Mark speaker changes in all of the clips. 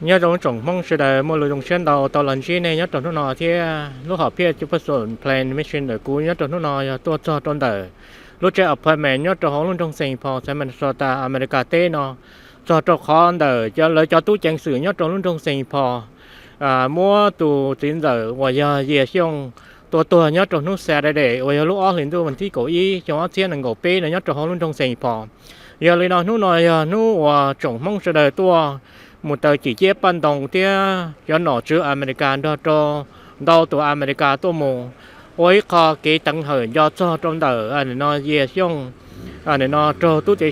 Speaker 1: nhớ trong trồng mong sẽ đợi mua lối trong xuyên đầu tàu lần chi này nhớ trong nó nọ thì lúc họ phía chụp phát sổ plan mission đời cũ nhớ trong nó nọ tôi cho trong đời lúc chơi apartment nhớ trong họ luôn trong Saint Paul San Minnesota America tê nọ cho khó đời cho lấy cho tú trang sử nhớ trong luôn trong Saint Paul mua tụ tiền giờ và giờ về Xiong tôi nhớ trong nước xe để và lúc ở hiện tôi mình thi cổ y cho thiên là ngộ p này nhớ trong họ luôn trong Saint Paul giờ lấy nó nói nó trồng mong sẽ đời tôi một tờ chỉ chế ban đồng thì cho nó chữ America đó cho đâu tụ America tôi mù ôi có cái tăng hở do cho trong đời anh nó về xong anh nó cho tôi chỉ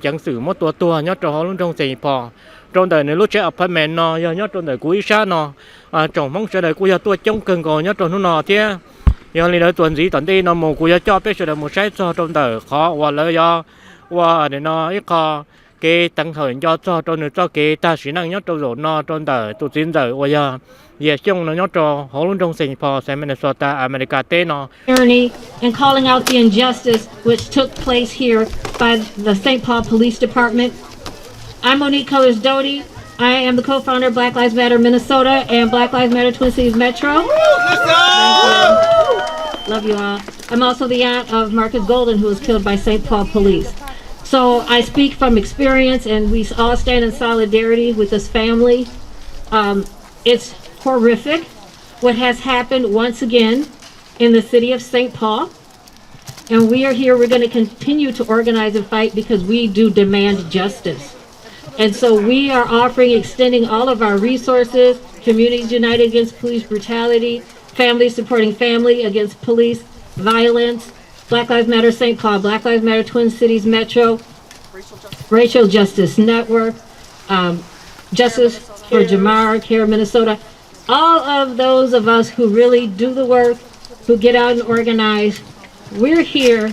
Speaker 1: chẳng sử một tua nhớ cho họ luôn trong Saint Paul trong đời này lúc chơi apartment nó nhớ trong đời cuối sát nó trồng mong sẽ đời cuối tôi chống cần gọi nhớ trong nó thì giờ này đời tuần gì tuần đi nó mù cuối cho biết sẽ đời một sách cho trong đời khó và lợi do và để nó ít có cái tăng hưởng cho nên cho cái ta sĩ năng nhất trong rồi nó trong đời tụi tin đời bây giờ về chung nó nhất cho họ luôn trong Saint Paul San Minnesota America tê nó
Speaker 2: and calling out the injustice which took place here by the Saint Paul Police Department. I'm Monique Colors Doty. I am the co-founder of Black Lives Matter Minnesota and Black Lives Matter Twin Cities Metro. Love you all. I'm also the aunt of Marcus Golden, who was killed by Saint Paul Police. So I speak from experience, and we all stand in solidarity with this family. It's horrific what has happened once again in the city of St. Paul. And we are here, we're going to continue to organize and fight because we do demand justice. And so we are offering, extending all of our resources, Communities United Against Police Brutality, Families Supporting Family Against Police Violence, Black Lives Matter St. Paul, Black Lives Matter Twin Cities Metro, Racial Justice Network, Justice for Jamar, Care Minnesota. All of those of us who really do the work, who get out and organize, we're here,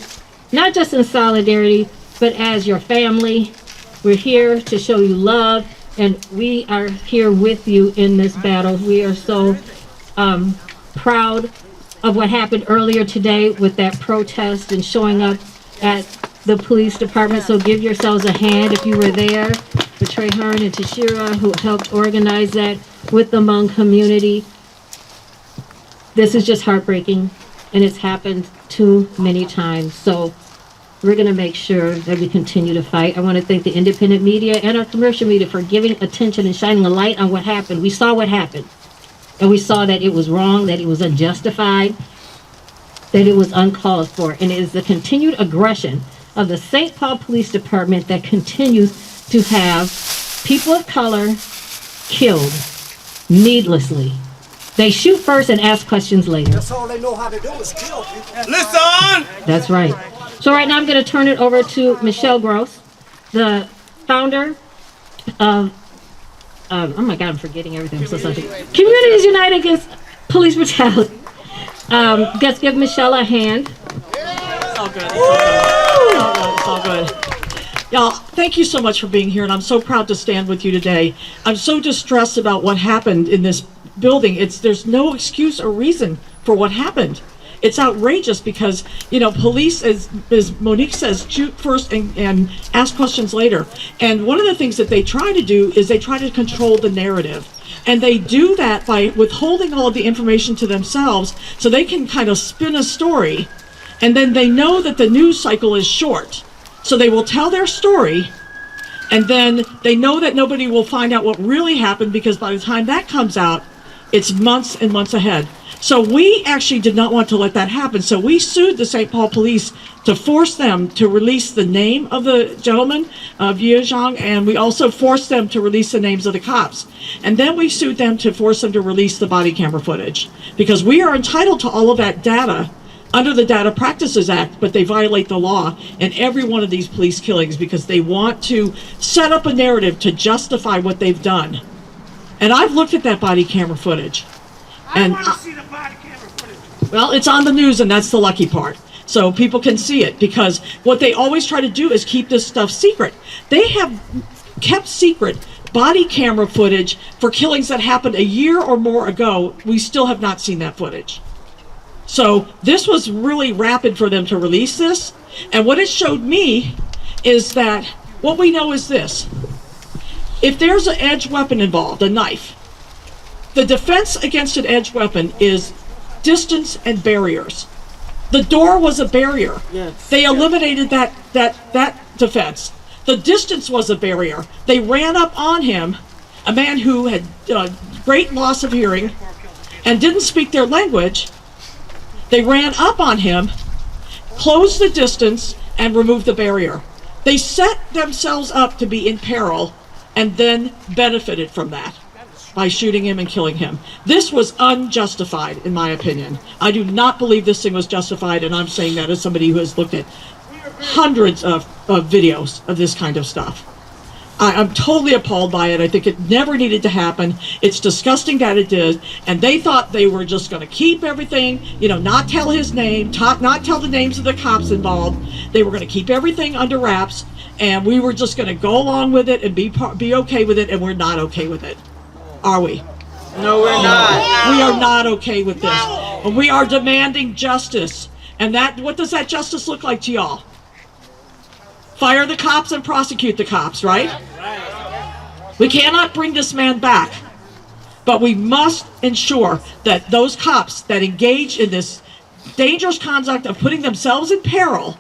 Speaker 2: not just in solidarity, but as your family. We're here to show you love, and we are here with you in this battle. We are so proud of what happened earlier today with that protest and showing up at the police department. So give yourselves a hand if you were there. For Trey Hearn and Tashira, who helped organize that with the Hmong community. This is just heartbreaking, and it's happened too many times. So we're going to make sure that we continue to fight. I want to thank the independent media and our commercial media for giving attention and shining a light on what happened. We saw what happened. And we saw that it was wrong, that it was unjustified, that it was uncalled for. And it is the continued aggression of the St. Paul Police Department that continues to have people of color killed needlessly. They shoot first and ask questions later.
Speaker 3: That's all they know how to do is kill people.
Speaker 4: Listen!
Speaker 2: That's right. So right now I'm going to turn it over to Michelle Gross, the founder of oh my God, I'm forgetting everything. I'm so sorry. Communities United Against Police Brutality. Let's give Michelle a hand.
Speaker 5: It's all good. It's all good. Y'all, thank you so much for being here, and I'm so proud to stand with you today. I'm so distressed about what happened in this building. There's no excuse or reason for what happened. It's outrageous because, police, as Monique says, shoot first and ask questions later. And one of the things that they try to do is they try to control the narrative. And they do that by withholding all of the information to themselves so they can kind of spin a story. And then they know that the news cycle is short. So they will tell their story, and then they know that nobody will find out what really happened because by the time that comes out, it's months and months ahead. So we actually did not want to let that happen. So we sued the St. Paul police to force them to release the name of the gentleman, Xiong, and we also forced them to release the names of the cops. And then we sued them to force them to release the body camera footage because we are entitled to all of that data under the Data Practices Act, but they violate the law in every one of these police killings because they want to set up a narrative to justify what they've done. And I've looked at that body camera footage. And
Speaker 3: I want to see the body camera footage.
Speaker 5: Well, it's on the news, and that's the lucky part. So people can see it because what they always try to do is keep this stuff secret. They have kept secret body camera footage for killings that happened a year or more ago. We still have not seen that footage. So this was really rapid for them to release this. And what it showed me is that what we know is this. if there's an edged weapon involved, a knife, the defense against an edged weapon is distance and barriers. The door was a barrier.
Speaker 4: Yes.
Speaker 5: They eliminated that defense. The distance was a barrier. They ran up on him, a man who had great loss of hearing and didn't speak their language. They ran up on him, closed the distance, and removed the barrier. They set themselves up to be in peril and then benefited from that by shooting him and killing him. This was unjustified, in my opinion. I do not believe this thing was justified, and I'm saying that as somebody who has looked at hundreds of videos of this kind of stuff. I'm totally appalled by it. I think it never needed to happen. It's disgusting that it did. And they thought they were just going to keep everything, not tell his name, not tell the names of the cops involved. They were going to keep everything under wraps, and we were just going to go along with it and be okay with it, and we're not okay with it. Are we?
Speaker 4: No, we're not.
Speaker 5: We are not okay with this. And we are demanding justice. And what does that justice look like to y'all? Fire the cops and prosecute the cops, right? We cannot bring this man back, but we must ensure that those cops that engage in this dangerous conduct of putting themselves in peril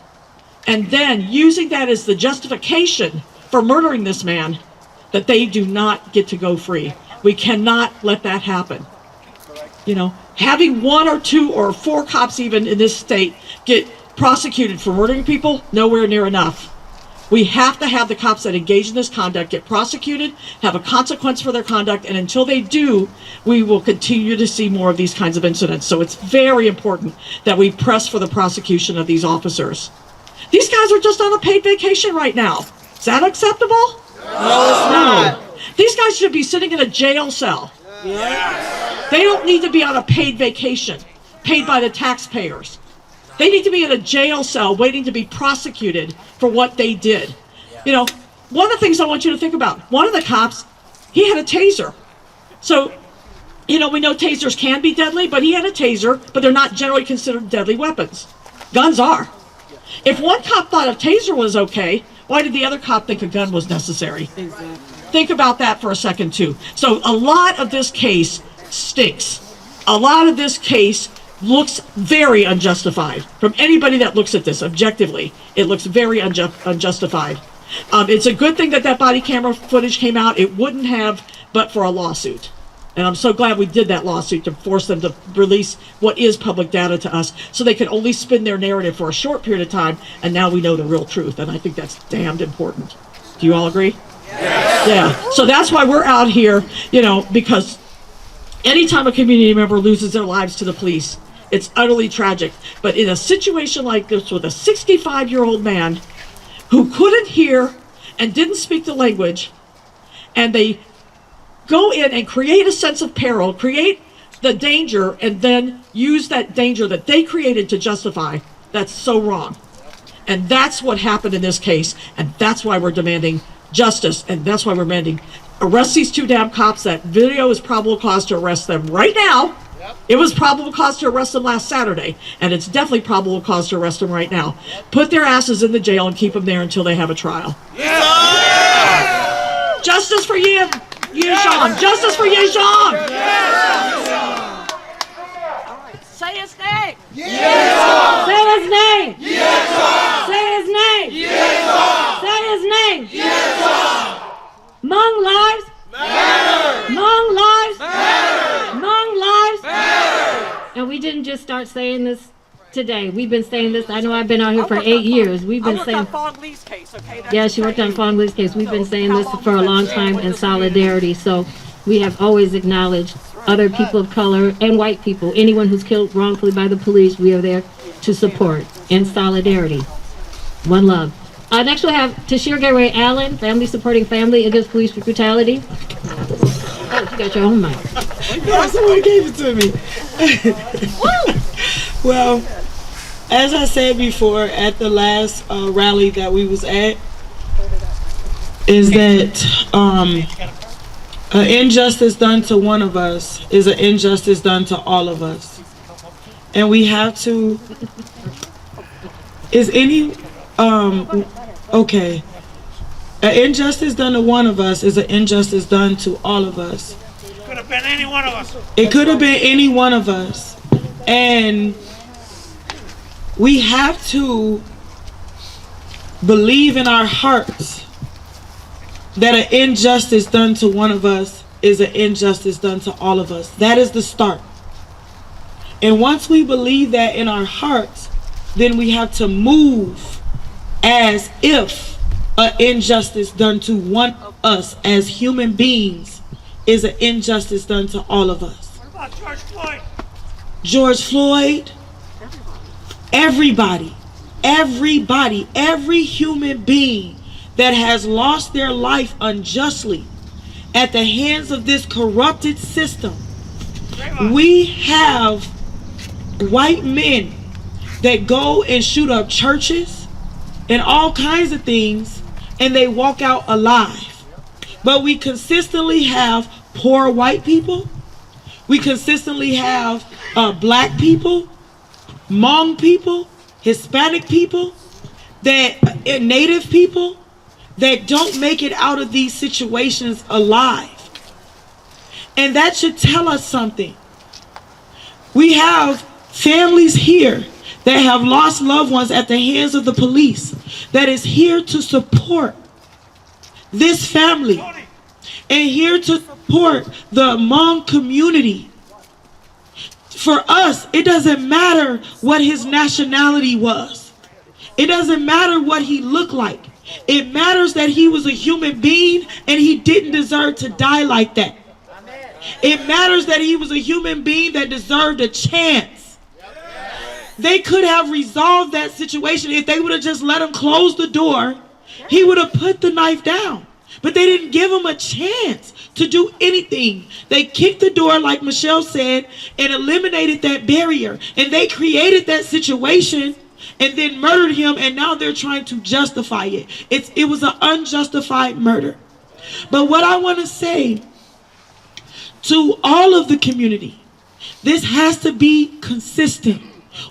Speaker 5: and then using that as the justification for murdering this man, that they do not get to go free. We cannot let that happen. Having 1 or 2 or 4 cops even in this state get prosecuted for murdering people, nowhere near enough. We have to have the cops that engage in this conduct get prosecuted, have a consequence for their conduct, and until they do, we will continue to see more of these kinds of incidents. So it's very important that we press for the prosecution of these officers. These guys are just on a paid vacation right now. Is that acceptable?
Speaker 4: No, it's not.
Speaker 5: These guys should be sitting in a jail cell. They don't need to be on a paid vacation, paid by the taxpayers. They need to be in a jail cell waiting to be prosecuted for what they did. One of the things I want you to think about, one of the cops, he had a taser. So, we know tasers can be deadly, but he had a taser, but they're not generally considered deadly weapons. Guns are. If one cop thought a taser was okay, why did the other cop think a gun was necessary?
Speaker 4: Exactly.
Speaker 5: Think about that for a second, too. So a lot of this case stinks. A lot of this case looks very unjustified. From anybody that looks at this objectively, it looks very unjustified. It's a good thing that body camera footage came out. It wouldn't have, but for a lawsuit. And I'm so glad we did that lawsuit to force them to release what is public data to us, so they could only spin their narrative for a short period of time, and now we know the real truth. And I think that's damned important. Do you all agree? Yeah. So that's why we're out here, because anytime a community member loses their lives to the police, it's utterly tragic. But in a situation like this with a 65-year-old man who couldn't hear and didn't speak the language, and they go in and create a sense of peril, create the danger, and then use that danger that they created to justify, that's so wrong. And that's what happened in this case, and that's why we're demanding justice, and that's why we're demanding arrest these 2 damn cops. That video is probable cause to arrest them right now. It was probable cause to arrest them last Saturday, and it's definitely probable cause to arrest them right now. Put their asses in the jail and keep them there until they have a trial. Justice for Xiong! Justice for Xiong!
Speaker 4: Say his name.
Speaker 2: Say his name! Say his name! Say his name! Hmong lives matter! Hmong lives matter! Hmong lives matter! And we didn't just start saying this today. We've been saying this. I know I've been out here for 8 years. We've been saying.
Speaker 4: Fong Lee's case, okay?
Speaker 2: Yeah, she worked on Fong Lee's case. We've been saying this for a long time in solidarity. So we have always acknowledged other people of color and white people. Anyone who's killed wrongfully by the police, we are there to support in solidarity. One love. Next we'll have Tashir Gary Allen, Family Supporting Family Against Police Brutality. Oh, you got your own mic.
Speaker 6: Yeah, someone gave it to me. Well, as I said before at the last rally that we was at, is that an injustice done to one of us is an injustice done to all of us. And we have to, An injustice done to one of us is an injustice done to all of us.
Speaker 3: Could have been any one of us.
Speaker 6: It could have been any one of us. And we have to believe in our hearts that an injustice done to one of us is an injustice done to all of us. That is the start. And once we believe that in our hearts, then we have to move as if an injustice done to one of us as human beings is an injustice done to all of us.
Speaker 3: What about George Floyd?
Speaker 6: George Floyd, everybody, every human being that has lost their life unjustly at the hands of this corrupted system. We have white men that go and shoot up churches and all kinds of things, and they walk out alive. But we consistently have poor white people. We consistently have black people, Hmong people, Hispanic people, Native people that don't make it out of these situations alive. And that should tell us something. We have families here that have lost loved ones at the hands of the police that is here to support this family and here to support the Hmong community. For us, it doesn't matter what his nationality was. It doesn't matter what he looked like. It matters that he was a human being and he didn't deserve to die like that. It matters that he was a human being that deserved a chance. They could have resolved that situation if they would have just let him close the door. He would have put the knife down. But they didn't give him a chance to do anything. They kicked the door, like Michelle said, and eliminated that barrier. And they created that situation and then murdered him, and now they're trying to justify it. It was an unjustified murder. But what I want to say to all of the community, this has to be consistent.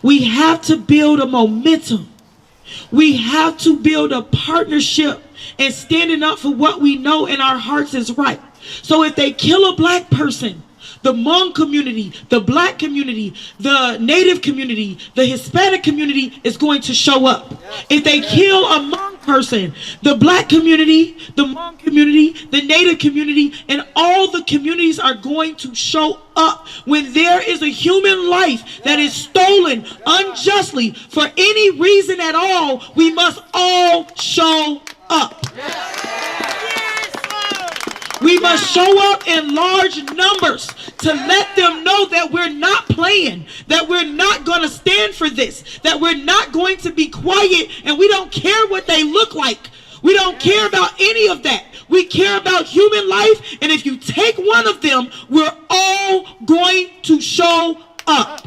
Speaker 6: We have to build a momentum. We have to build a partnership and standing up for what we know in our hearts is right. So if they kill a black person, the Hmong community, the black community, the Native community, the Hispanic community is going to show up. If they kill a Hmong person, the black community, the Hmong community, the Native community, and all the communities are going to show up. When there is a human life that is stolen unjustly for any reason at all, we must all show up. We must show up in large numbers to let them know that we're not playing, that we're not going to stand for this, that we're not going to be quiet, and we don't care what they look like. We don't care about any of that. We care about human life, and if you take one of them, we're all going to show up.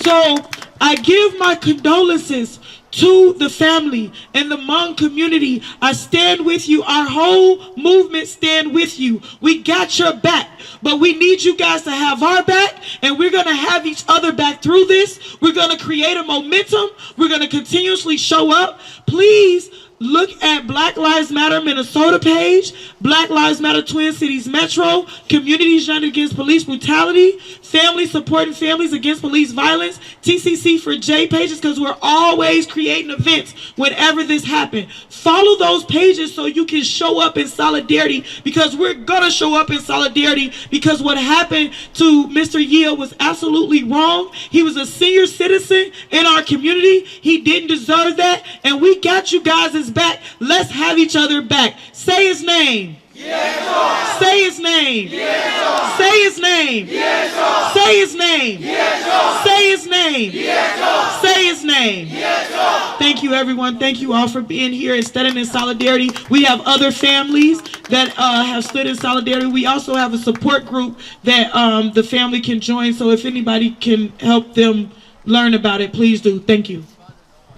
Speaker 6: So I give my condolences to the family and the Hmong community. I stand with you. Our whole movement stand with you. We got your back, but we need you guys to have our back, and we're going to have each other back through this. We're going to create a momentum. We're going to continuously show up. Please look at Black Lives Matter Minnesota page, Black Lives Matter Twin Cities Metro, Communities United Against Police Brutality, Families Supporting Families Against Police Violence, TCC for J pages, because we're always creating events whenever this happens. Follow those pages so you can show up in solidarity, because we're going to show up in solidarity, because what happened to Mr. Yias was absolutely wrong. He was a senior citizen in our community. He didn't deserve that, and we got you guys' back. Let's have each other back. Say his name. Yes, say his name. Yes, say his name. Yes, say his name. Yes, say his name. Yes, say his name. Yes, thank you, everyone. Thank you all for being here and standing in solidarity. We have other families that have stood in solidarity. We also have a support group that the family can join. So if anybody can help them learn about it, please do. Thank you.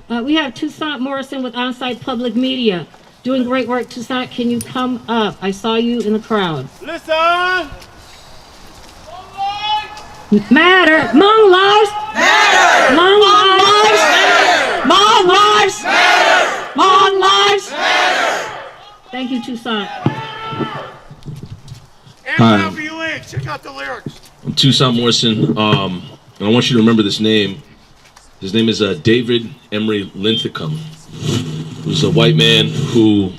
Speaker 2: We have Toussaint Morrison with On-Site Public Media. Doing great work. Toussaint, can you come up? I saw you in the crowd.
Speaker 3: Listen!
Speaker 2: Matter! Hmong lives! Matter! Hmong lives! Matter! Hmong lives! Matter! you, Tucson.
Speaker 3: And
Speaker 7: Hi.
Speaker 3: wherever you ain't, check out the lyrics.
Speaker 7: I'm Tucson Morrison, and I want you to remember this name. His name is David Emery Linthicum, who's a white man who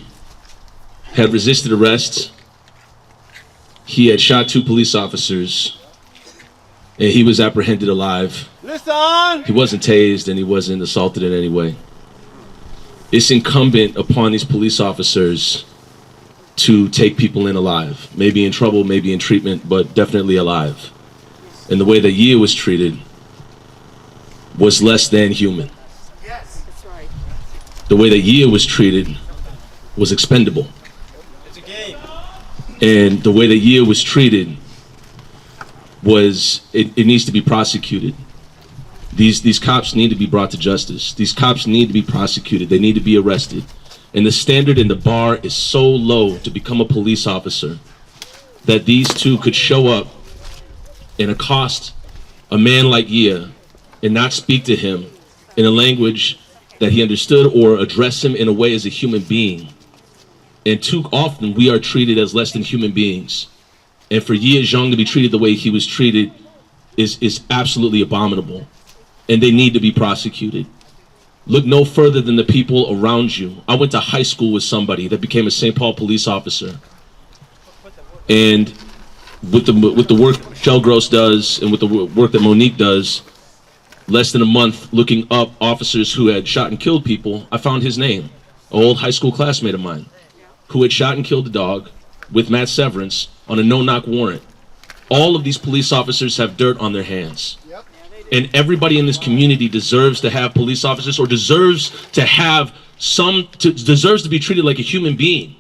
Speaker 7: had resisted arrest. He had shot 2 police officers, and he was apprehended alive.
Speaker 8: Listen!
Speaker 7: He wasn't tased, and he wasn't assaulted in any way. It's incumbent upon these police officers to take people in alive. Maybe in trouble, maybe in treatment, but definitely alive. And the way that Yias was treated was less than human.
Speaker 3: Yes.
Speaker 4: That's right.
Speaker 7: The way that Yias was treated was expendable.
Speaker 8: It's a game.
Speaker 7: And the way that Yias was treated was, it needs to be prosecuted. These cops need to be brought to justice. These cops need to be prosecuted. They need to be arrested. And the standard and the bar is so low to become a police officer that these 2 could show up and accost a man like Yias and not speak to him in a language that he understood or address him in a way as a human being. And too often we are treated as less than human beings. And for Xiong to be treated the way he was treated is absolutely abominable. And they need to be prosecuted. Look no further than the people around you. I went to high school with somebody that became a St. Paul police officer. And with the work Shell Gross does and with the work that Monique does, less than a month looking up officers who had shot and killed people, I found his name, an old high school classmate of mine, who had shot and killed a dog with Matt Severance on a no-knock warrant. All of these police officers have dirt on their hands. And everybody in this community deserves to have police officers, or deserves to have deserves to be treated like a human being.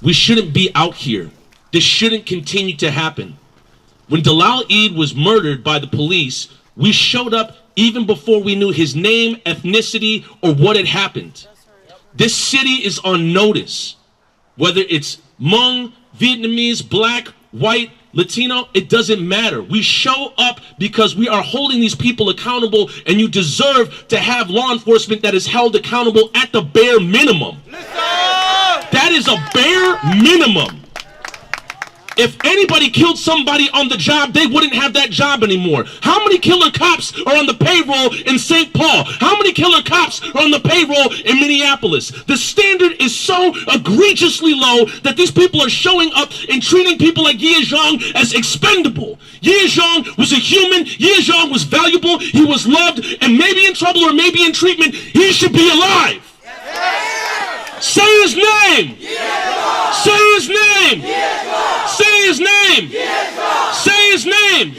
Speaker 7: We shouldn't be out here. This shouldn't continue to happen. When Dalal Eid was murdered by the police, we showed up even before we knew his name, ethnicity, or what had happened. This city is on notice. Whether it's Hmong, Vietnamese, black, white, Latino, it doesn't matter. We show up because we are holding these people accountable, and you deserve to have law enforcement that is held accountable at the bare minimum. That is a bare minimum. If anybody killed somebody on the job, they wouldn't have that job anymore. How many killer cops are on the payroll in St. Paul? How many killer cops are on the payroll in Minneapolis? The standard is so egregiously low that these people are showing up and treating people like Xiong as expendable. Xiong was a human. Xiong was valuable. He was loved, and maybe in trouble or maybe in treatment. He should be alive. Say his name. Say his name. Say his name. Say his name.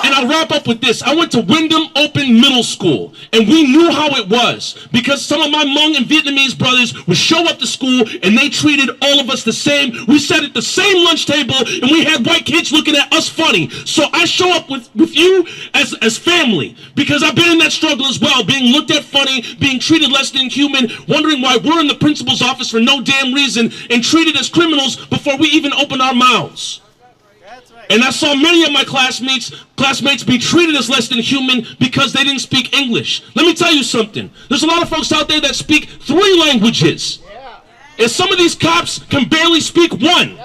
Speaker 7: And I'll wrap up with this. I went to Wyndham Open Middle School, and we knew how it was because some of my Hmong and Vietnamese brothers would show up to school and they treated all of us the same. We sat at the same lunch table and we had white kids looking at us funny. So I show up with you as family because I've been in that struggle as well, being looked at funny, being treated less than human, wondering why we're in the principal's office for no damn reason and treated as criminals before we even open our mouths. And I saw many of my classmates be treated as less than human because they didn't speak English. Let me tell you something. There's a lot of folks out there that speak 3 languages. And some of these cops can barely speak 1.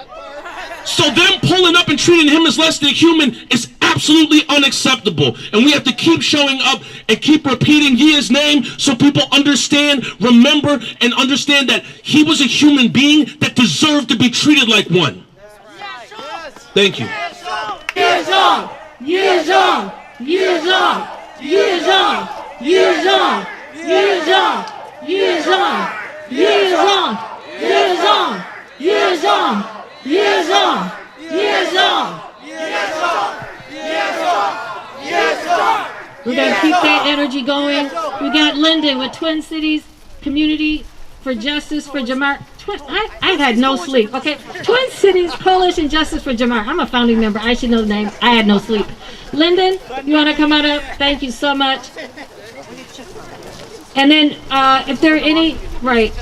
Speaker 7: So them pulling up and treating him as less than human is absolutely unacceptable. And we have to keep showing up and keep repeating Yias' name so people understand, remember, and understand that he was a human being that deserved to be treated like one. Thank you.
Speaker 2: Xiong! Xiong! Xiong! Xiong! Xiong! Xiong! Xiong! Xiong! Xiong! Xiong! Xiong! We're going to keep that energy going. We got Lyndon with Twin Cities Community for Justice for Jamar. I had no sleep. Okay, Twin Cities Coalition Justice for Jamar. I'm a founding member. I should know the name. I had no sleep. Lyndon, you want to come on up? Thank you so much. And then if there are any, right.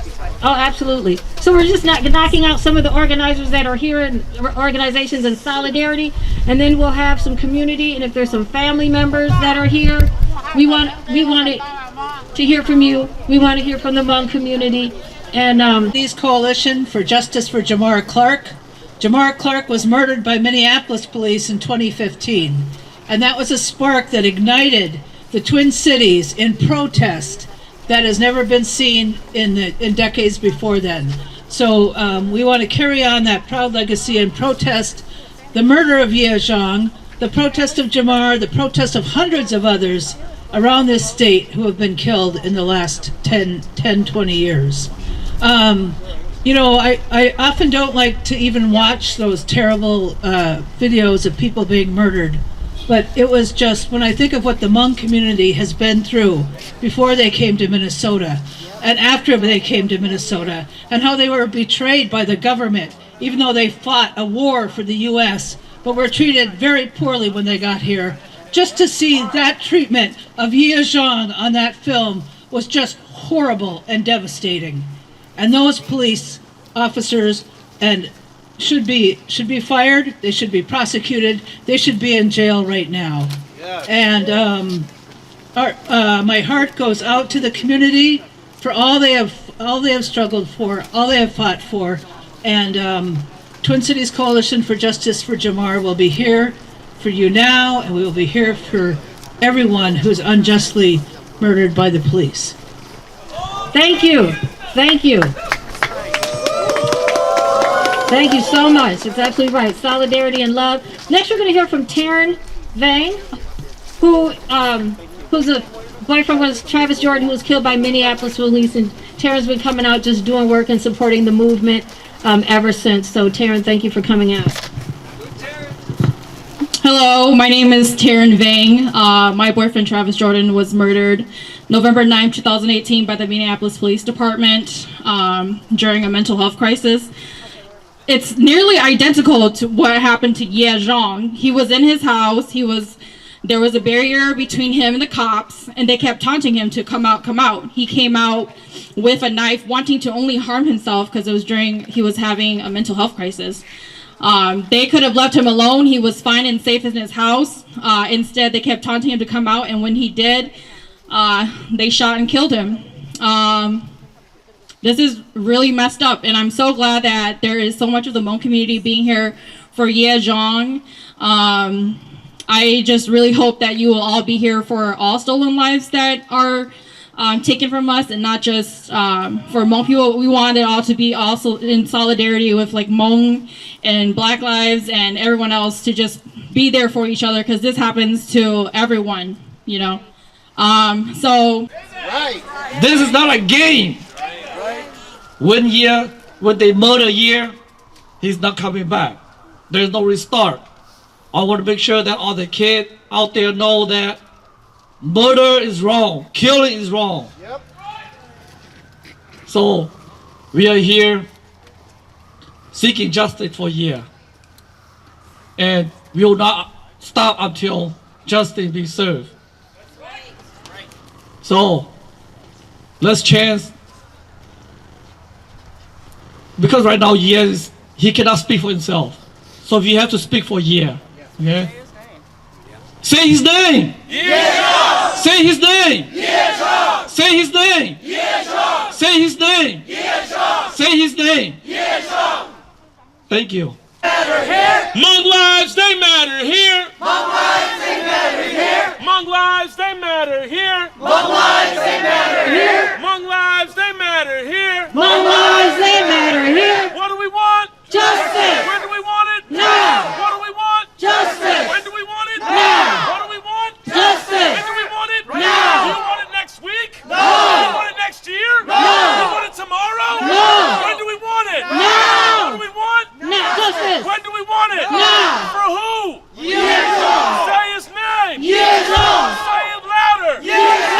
Speaker 2: Oh, absolutely. So we're just knocking out some of the organizers that are here in organizations in solidarity, and then we'll have some community. And if there's some family members that are here, we want it to hear from you. We want to hear from the Hmong community. And
Speaker 9: These Coalition for Justice for Jamar Clark. Jamar Clark was murdered by Minneapolis police in 2015, and that was a spark that ignited the Twin Cities in protest that has never been seen in decades before then. So we want to carry on that proud legacy and protest the murder of Xiong, the protest of Jamar, the protest of hundreds of others around this state who have been killed in the last 10, 20 years. You know, I often don't like to even watch those terrible videos of people being murdered, but it was just, when I think of what the Hmong community has been through before they came to Minnesota and after they came to Minnesota, and how they were betrayed by the government, even though they fought a war for the U.S., but were treated very poorly when they got here. Just to see that treatment of Xiong on that film was just horrible and devastating. And those police officers should be fired. They should be prosecuted. They should be in jail right now. Yeah. And my heart goes out to the community for all they have struggled for, all they have fought for. And Twin Cities Coalition for Justice for Jamar will be here for you now, and we will be here for everyone who's unjustly murdered by the police.
Speaker 2: thank you. Thank you. Thank you so much. It's absolutely right. Solidarity and love. Next, we're going to hear from Taryn Vang, who's a boyfriend was Travis Jordan, who was killed by Minneapolis police. And Taryn's been coming out just doing work and supporting the movement ever since. So, Taryn, thank you for coming out.
Speaker 10: Hello, my name is Taryn Vang. My boyfriend Travis Jordan was murdered November 9, 2018 by the Minneapolis Police Department during a mental health crisis. It's nearly identical to what happened to Xiong. He was in his house. There was a barrier between him and the cops, and they kept taunting him to come out, come out. He came out with a knife, wanting to only harm himself because it was he was having a mental health crisis. They could have left him alone. He was fine and safe in his house. Instead, they kept taunting him to come out, and when he did, they shot and killed him. This is really messed up, and I'm so glad that there is so much of the Hmong community being here for Xiong. I just really hope that you will all be here for all stolen lives that are taken from us, and not just for Hmong people. We want it all to be also in solidarity with like Hmong and Black lives and everyone else, to just be there for each other, because this happens to everyone, you know. So
Speaker 8: This is not a game. 1 year, when they murder a year, he's not coming back. There's no restart. I want to make sure that all the kids out there know that murder is wrong, killing is wrong. Yep. So we are here seeking justice for a year, and we will not stop until justice be served. So let's chant, because right now Yias, he cannot speak for himself. So we have to speak for a year. Okay? Say his name. Yias! Say his name. Yias! Say his name. Yias! Say his name. Yias! Say his name. Yias! Thank you.
Speaker 3: Hmong lives, they matter here.
Speaker 11: Hmong lives, they matter here.
Speaker 3: Hmong lives, they matter here.
Speaker 11: Hmong lives, they matter here.
Speaker 3: Hmong lives, they matter here.
Speaker 2: Hmong lives, they matter here.
Speaker 3: What do we want?
Speaker 2: Justice.
Speaker 3: When do we want it?
Speaker 2: Now.
Speaker 3: What do we want?
Speaker 2: Justice.
Speaker 3: When do we want it?
Speaker 2: Now.
Speaker 3: What do we want?
Speaker 2: Justice.
Speaker 3: When do we want it?
Speaker 2: Now.
Speaker 3: Do you want it next week?
Speaker 2: No.
Speaker 3: Do you want it next year?
Speaker 2: No.
Speaker 3: Do you want it tomorrow?
Speaker 2: No.
Speaker 3: When do we want it?
Speaker 2: Now.
Speaker 3: What do we want?
Speaker 2: Now. Justice.
Speaker 3: When do we want it?
Speaker 2: Now.
Speaker 3: For who?
Speaker 2: Yias!
Speaker 3: Say his name.
Speaker 2: Yias!
Speaker 3: Say it louder.
Speaker 2: Yias!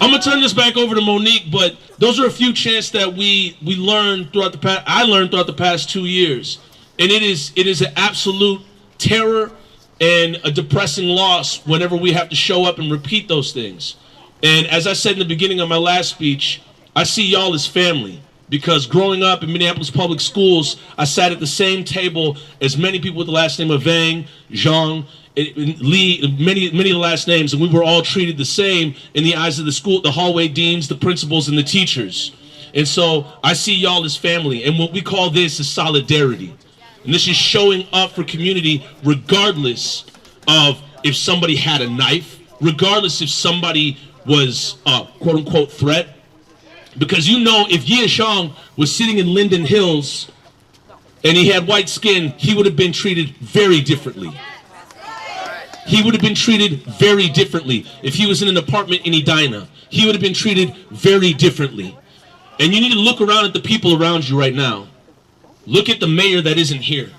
Speaker 7: I'm gonna turn this back over to Monique, but those are a few chants that we learned throughout the past. I learned throughout the past 2 years, and it is an absolute terror and a depressing loss whenever we have to show up and repeat those things. And as I said in the beginning of my last speech, I see y'all as family, because growing up in Minneapolis public schools, I sat at the same table as many people with the last name of Vang, Xiong, Lee, many of the last names, and we were all treated the same in the eyes of the school, the hallway deans, the principals, and the teachers. And so I see y'all as family, and what we call this is solidarity. And this is showing up for community regardless of if somebody had a knife, regardless if somebody was a quote-unquote threat. Because you know, if Xiong was sitting in Linden Hills and he had white skin, he would have been treated very differently. He would have been treated very differently. If he was in an apartment in Edina, he would have been treated very differently. And you need to look around at the people around you right now. Look at the mayor that isn't here.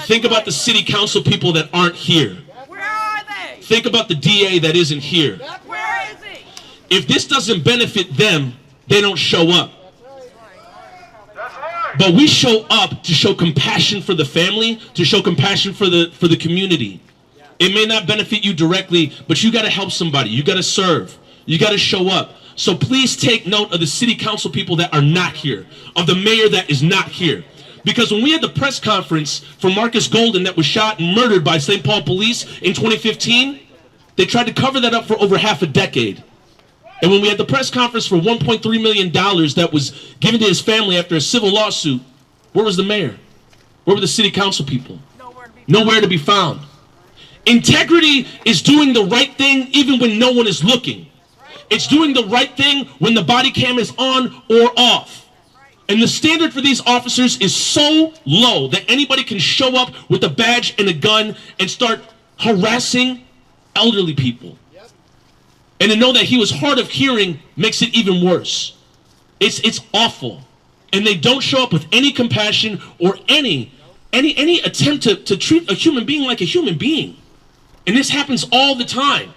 Speaker 7: Think about the city council people that aren't here.
Speaker 4: Where are they?
Speaker 7: Think about the DA that isn't here.
Speaker 4: Where is he?
Speaker 7: If this doesn't benefit them, they don't show up. But we show up to show compassion for the family, to show compassion for the community. It may not benefit you directly, but you got to help somebody. You got to serve. You got to show up. So please take note of the city council people that are not here, of the mayor that is not here. Because when we had the press conference for Marcus Golden that was shot and murdered by St. Paul police in 2015, they tried to cover that up for over half a decade. And when we had the press conference for $1.3 million that was given to his family after a civil lawsuit, where was the mayor? Where were the city council people? Nowhere to be found. Integrity is doing the right thing even when no one is looking. It's doing the right thing when the body cam is on or off. And the standard for these officers is so low that anybody can show up with a badge and a gun and start harassing elderly people. And to know that he was hard of hearing makes it even worse. It's awful. And they don't show up with any compassion or any attempt to treat a human being like a human being. And this happens all the time.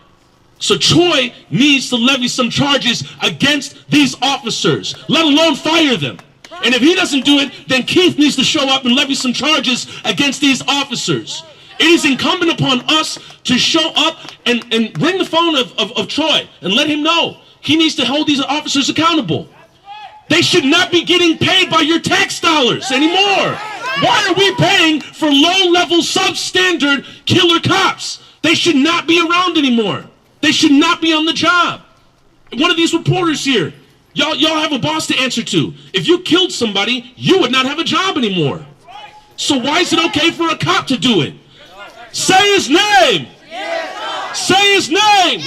Speaker 7: So Troy needs to levy some charges against these officers, let alone fire them. And if he doesn't do it, then Keith needs to show up and levy some charges against these officers. It is incumbent upon us to show up and ring the phone of Troy and let him know he needs to hold these officers accountable. They should not be getting paid by your tax dollars anymore. Why are we paying for low-level, substandard killer cops? They should not be around anymore. They should not be on the job. One of these reporters here, y'all have a boss to answer to. If you killed somebody, you would not have a job anymore. So why is it okay for a cop to do it? Say his name. Say his name.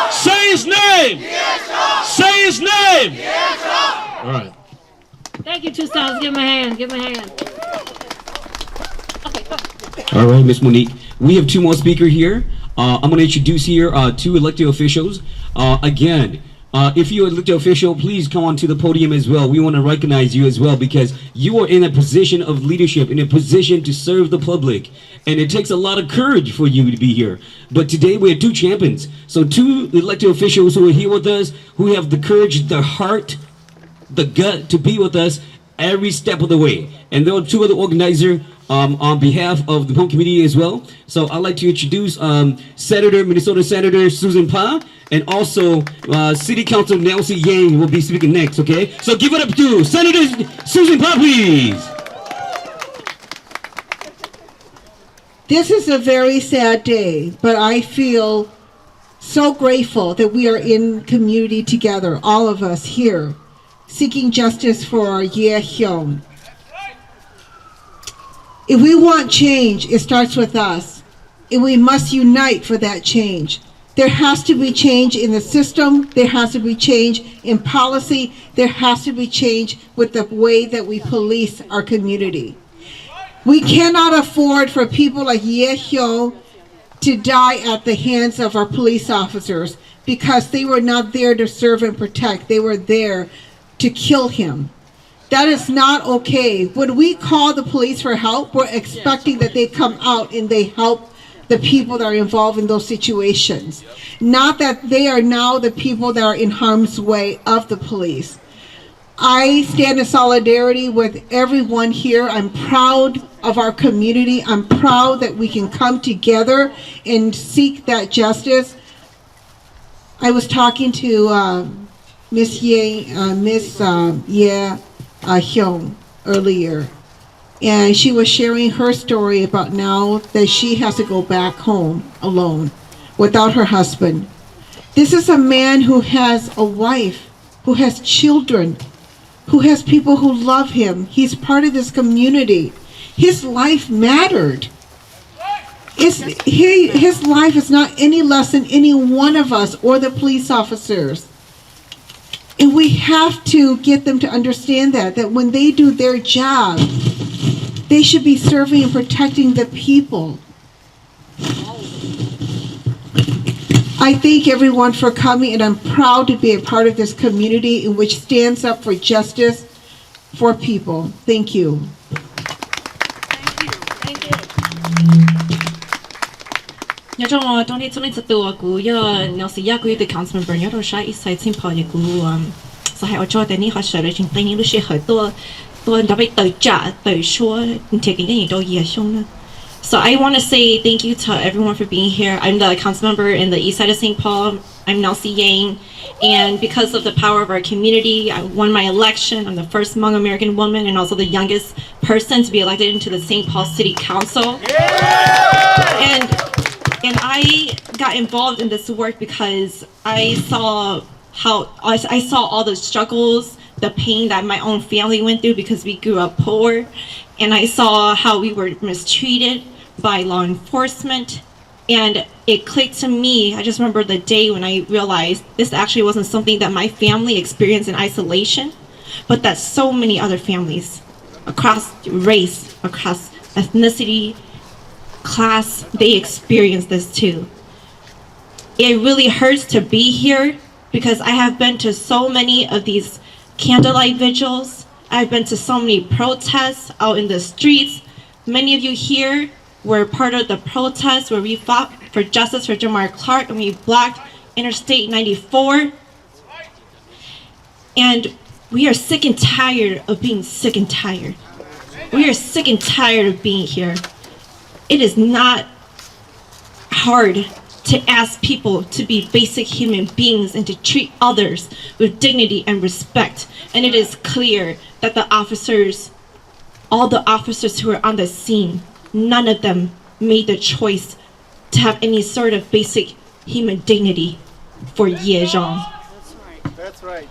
Speaker 7: Say his name. Say his name. All right.
Speaker 2: Thank you, Taws. Give him a hand. Give him a hand.
Speaker 12: All right, Miss Monique. We have two more speakers here. I'm going to introduce here two elected officials. Again, if you're an elected official, please come onto the podium as well. We want to recognize you as well because you are in a position of leadership, in a position to serve the public. And it takes a lot of courage for you to be here. But today we have two champions. So two elected officials who are here with us, who have the courage, the heart, the gut to be with us every step of the way. And there are two other organizers on behalf of the home community as well. So I'd like to introduce Minnesota Senator Susan Pa, and also City Council Nelson Yang will be speaking next, okay? So give it up to Senator Susan Pa, please.
Speaker 13: This is a very sad day, but I feel so grateful that we are in community together, all of us here, seeking justice for Xiong. If we want change, it starts with us, and we must unite for that change. There has to be change in the system, there has to be change in policy, there has to be change with the way that we police our community. We cannot afford for people like Xiong to die at the hands of our police officers because they were not there to serve and protect, they were there to kill him. That is not okay. When we call the police for help, we're expecting that they come out and they help the people that are involved in those situations. Not that they are now the people that are in harm's way of the police. I stand in solidarity with everyone here. I'm proud of our community. I'm proud that we can come together and seek that justice. I was talking to Miss Xiong earlier, and she was sharing her story about now that she has to go back home alone without her husband. This is a man who has a wife, who has children, who has people who love him. He's part of this community. His life mattered. His life is not any less than any one of us or the police officers. And we have to get them to understand that when they do their job, they should be serving and protecting the people. I thank everyone for coming, and I'm proud to be a part of this community in which stands up for justice for people. Thank you.
Speaker 14: nhớ trong trong đi trong từ cú giờ nó sẽ giác cái council member nhớ trong sai sai xin phò cú sao hay ở cho tên này họ sợ là chính tay này lúc sẽ khởi tôi đã bị tự trả tự số thì cái gì đâu Xiong. So I want to say thank you to everyone for being here. I'm the council member in the east side of St. Paul. I'm Nelsie Yang, and because of the power of our community, I won my election. I'm the first Hmong American woman and also the youngest person to be elected into the St. Paul City Council. And I got involved in this work because I saw all the struggles, the pain that my own family went through because we grew up poor, and I saw how we were mistreated by law enforcement, and it clicked to me. I just remember the day when I realized this actually wasn't something that my family experienced in isolation, but that so many other families across race, across ethnicity, class, they experience this too. It really hurts to be here because I have been to so many of these candlelight vigils. I've been to so many protests out in the streets. Many of you here were part of the protests where we fought for justice for Jamar Clark and we blocked Interstate 94. And we are sick and tired of being sick and tired. We are sick and tired of being here. It is not hard to ask people to be basic human beings and to treat others with dignity and respect. And it is clear that all the officers who were on the scene, none of them made the choice to have any sort of basic human dignity for Yias.
Speaker 15: That's right.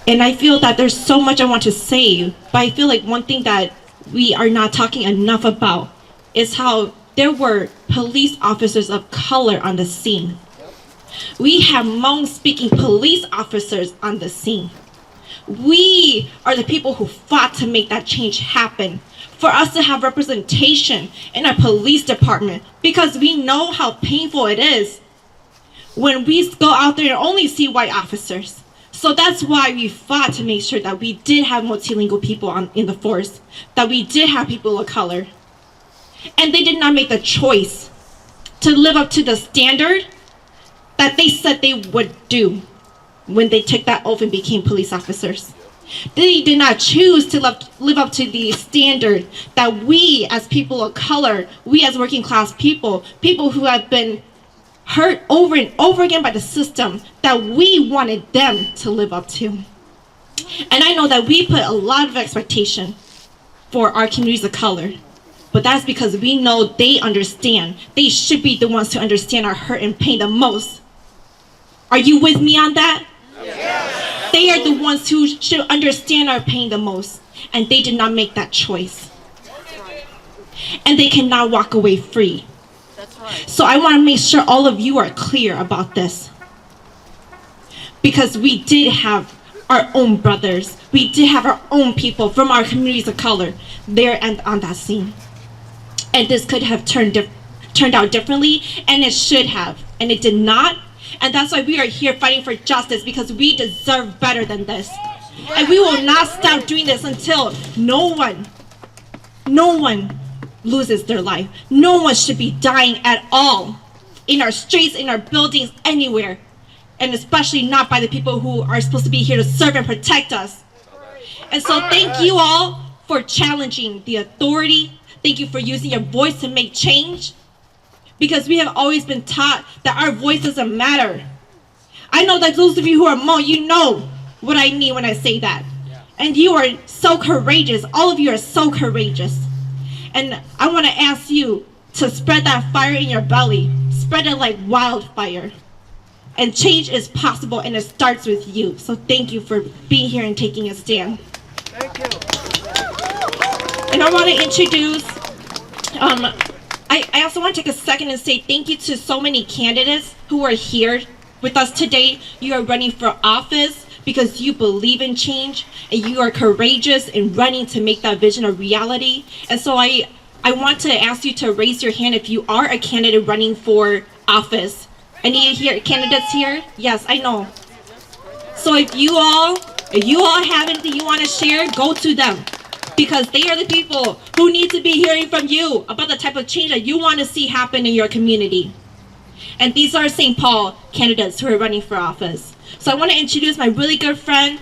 Speaker 14: And I feel that there's so much I want to say, but I feel like one thing that we are not talking enough about is how there were police officers of color on the scene. We have Hmong-speaking police officers on the scene. We are the people who fought to make that change happen, for us to have representation in our police department, because we know how painful it is when we go out there and only see white officers. So that's why we fought to make sure that we did have multilingual people in the force, that we did have people of color. And they did not make the choice to live up to the standard that they said they would do when they took that oath and became police officers. They did not choose to live up to the standard that we as people of color, we as working class people who have been hurt over and over again by the system, that we wanted them to live up to. And I know that we put a lot of expectation for our communities of color, but that's because we know they understand. They should be the ones to understand our hurt and pain the most. Are you with me on that? Yes. They are the ones who should understand our pain the most, and they did not make that choice. And they cannot walk away free. So I want to make sure all of you are clear about this, because we did have our own brothers, we did have our own people from our communities of color there and on that scene, and this could have turned out differently, and it should have, and it did not. And that's why we are here fighting for justice, because we deserve better than this, and we will not stop doing this until no one loses their life. No one should be dying at all in our streets, in our buildings, anywhere. And especially not by the people who are supposed to be here to serve and protect us. And so thank you all for challenging the authority. Thank you for using your voice to make change. Because we have always been taught that our voice doesn't matter. I know that those of you who are Hmong, you know what I mean when I say that. And you are so courageous. All of you are so courageous. And I want to ask you to spread that fire in your belly. Spread it like wildfire. And change is possible, and it starts with you. So thank you for being here and taking a stand.
Speaker 15: Thank you.
Speaker 14: And I want to introduce, I also want to take a second and say thank you to so many candidates who are here with us today. You are running for office because you believe in change, and you are courageous in running to make that vision a reality. And so I want to ask you to raise your hand if you are a candidate running for office. Any candidates here? Yes, I know. So if you all have anything you want to share, go to them. Because they are the people who need to be hearing from you about the type of change that you want to see happen in your community. And these are St. Paul candidates who are running for office. So I want to introduce my really good friend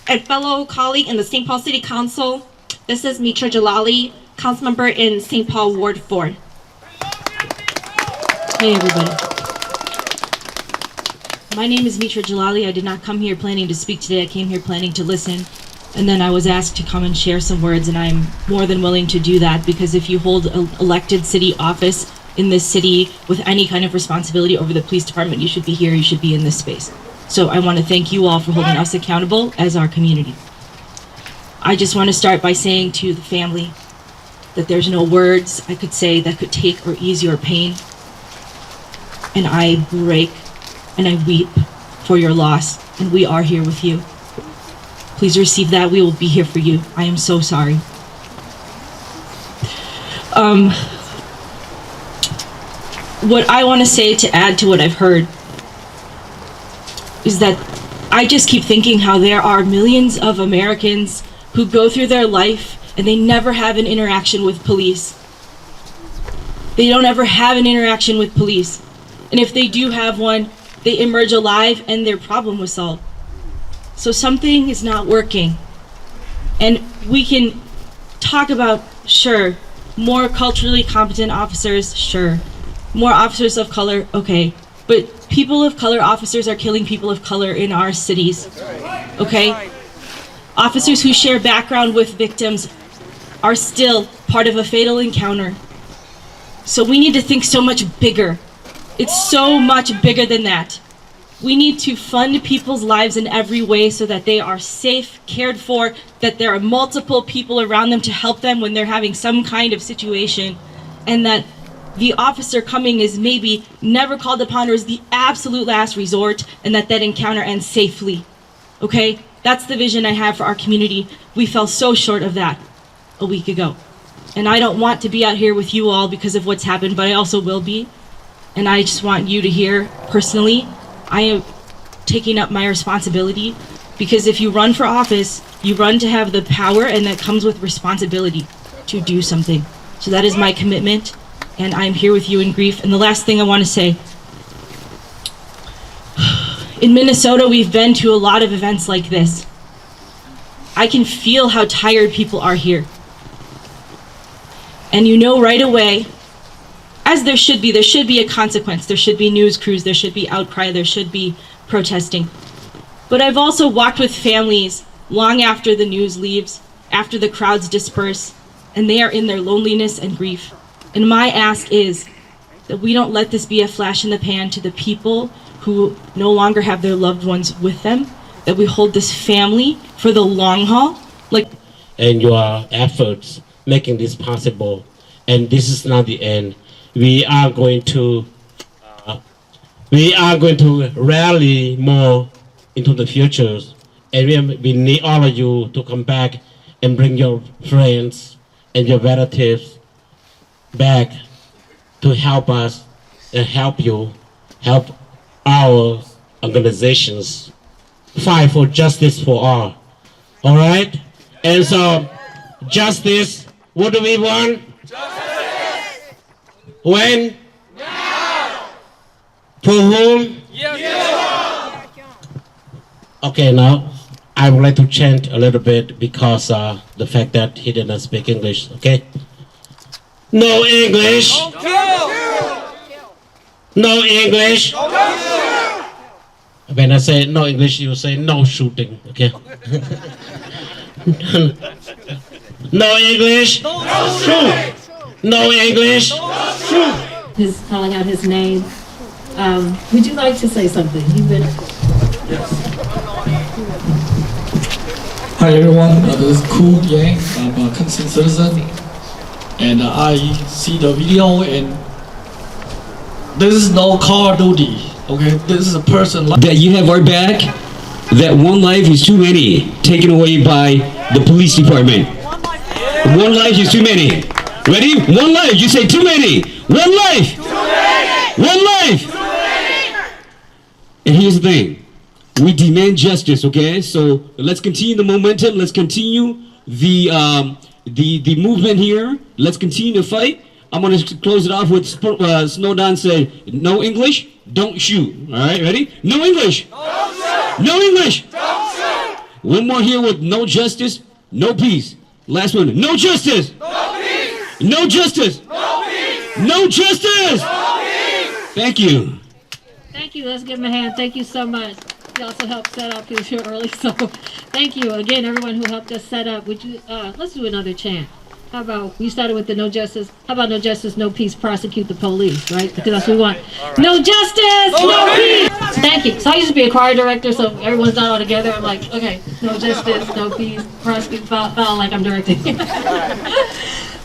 Speaker 14: and fellow colleague in the St. Paul City Council. This is Mitra Jalali, council member in St. Paul Ward 4.
Speaker 16: Hey everybody. My name is Mitra Jalali. I did not come here planning to speak today. I came here planning to listen. And then I was asked to come and share some words, and I'm more than willing to do that, because if you hold an elected city office in this city with any kind of responsibility over the police department, you should be here, you should be in this space. So I want to thank you all for holding us accountable as our community. I just want to start by saying to the family that there's no words I could say that could take or ease your pain. And I break and I weep for your loss, and we are here with you. Please receive that. We will be here for you. I am so sorry. What I want to say to add to what I've heard is that I just keep thinking how there are millions of Americans who go through their life and they never have an interaction with police. They don't ever have an interaction with police. And if they do have one, they emerge alive and their problem was solved. So something is not working. And we can talk about, sure, more culturally competent officers, sure. More officers of color, okay. But people of color officers are killing people of color in our cities, okay? Officers who share background with victims are still part of a fatal encounter. So we need to think so much bigger. It's so much bigger than that. We need to fund people's lives in every way so that they are safe, cared for, that there are multiple people around them to help them when they're having some kind of situation, and that the officer coming is maybe never called upon or is the absolute last resort, and that encounter ends safely. Okay? That's the vision I have for our community. We fell so short of that a week ago. And I don't want to be out here with you all because of what's happened, but I also will be. And I just want you to hear personally, I am taking up my responsibility, because if you run for office, you run to have the power, and that comes with responsibility to do something. So that is my commitment, and I'm here with you in grief. And the last thing I want to say, in Minnesota, we've been to a lot of events like this. I can feel how tired people are here. And you know right away, as there should be a consequence. There should be news crews, there should be outcry, there should be protesting. But I've also walked with families long after the news leaves, after the crowds disperse, and they are in their loneliness and grief. And my ask is that we don't let this be a flash in the pan to the people who no longer have their loved ones with them, that we hold this family for the long haul.
Speaker 17: And your efforts making this possible. And this is not the end. We are going to rally more into the future, and we need all of you to come back and bring your friends and your relatives back to help us and help you, help our organizations fight for justice for all. All right? And so, justice, what do we want? Justice! When? Now. For whom? Yes. Okay, now I would like to chant a little bit because the fact that he didn't speak English. Okay. No English. No English. When I say no English, you say no shooting. Okay. No English. No shooting. No English.
Speaker 2: His calling out his name. Would you like to say something? You've been.
Speaker 8: Hi everyone, this is Koo Yang. I'm a concerned citizen, and I see the video, and this is no car duty. Okay, this is a person.
Speaker 12: That you have our back. That one life is too many taken away by the police department. One life is too many. Ready? One life. You say too many. One life. One life. And here's the thing. We demand justice, okay? So let's continue the momentum. Let's continue the movement here. Let's continue to fight. I'm going to close it off with Snowdon said, no English, don't shoot. All right, ready? No English. Don't shoot. No English. Don't shoot. One more here with no justice, no peace. Last one, no justice. No peace. No justice. No peace. No justice. No peace. Thank you.
Speaker 2: Thank you. Let's give him a hand. Thank you so much. He also helped set up. He was here early, so thank you again, everyone who helped us set up. Would you? Let's do another chant. How about we started with the no justice? How about no justice, no peace, prosecute the police, right? Because that's what we want. Right. No justice, no peace. Thank you. So I used to be a choir director, so everyone's not all together. I'm like, okay, no justice, no peace, prosecute, file like I'm directing.